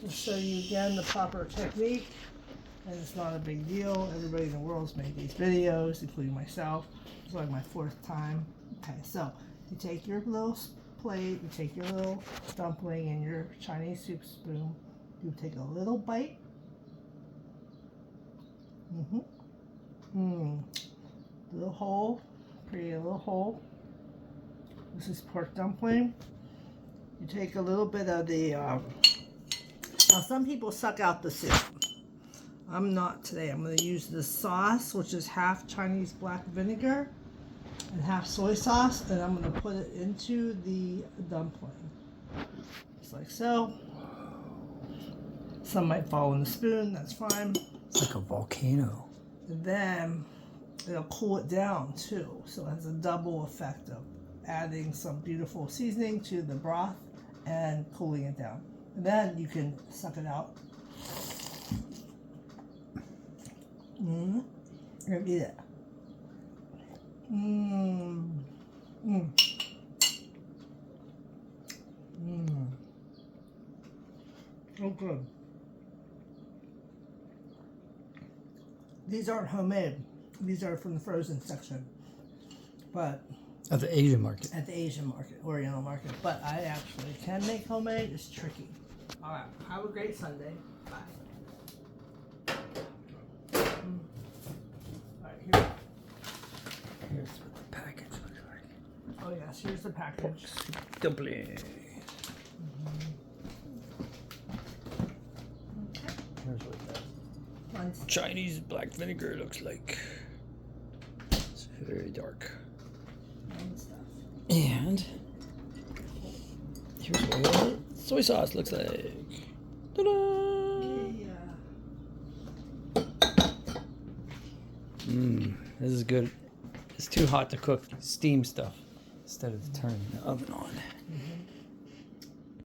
I'll show you again the proper technique, and it's not a big deal. Everybody in the world's made these videos, including myself. It's like my 4th time. Okay, so you take your little plate, you take your little dumpling and your Chinese soup spoon. You take a little bite. Little hole, create a little hole. This is pork dumpling. You take a little bit of the, now some people suck out the soup. I'm not today. I'm going to use the sauce, which is half Chinese black vinegar and half soy sauce, and I'm going to put it into the dumpling. Just like so. Some might fall in the spoon, that's fine. It's like a volcano. And then it'll cool it down too, so it has a double effect of adding some beautiful seasoning to the broth and cooling it down. And then you can suck it out and eat it. So good. These aren't homemade. These are from the frozen section. But At the Asian market. at the Asian market, Oriental market. But I actually can make homemade. It's tricky. All right. Have a great Sunday. Bye. All right. Here's what the package looks like. Oh yes. Here's the package. Dumpling. Okay. Here's what that Mine's Chinese black vinegar looks like. It's very dark. mine stuff. And here's what soy sauce looks like. Ta-da! This is good. It's too hot to cook steam stuff instead of turning the oven on.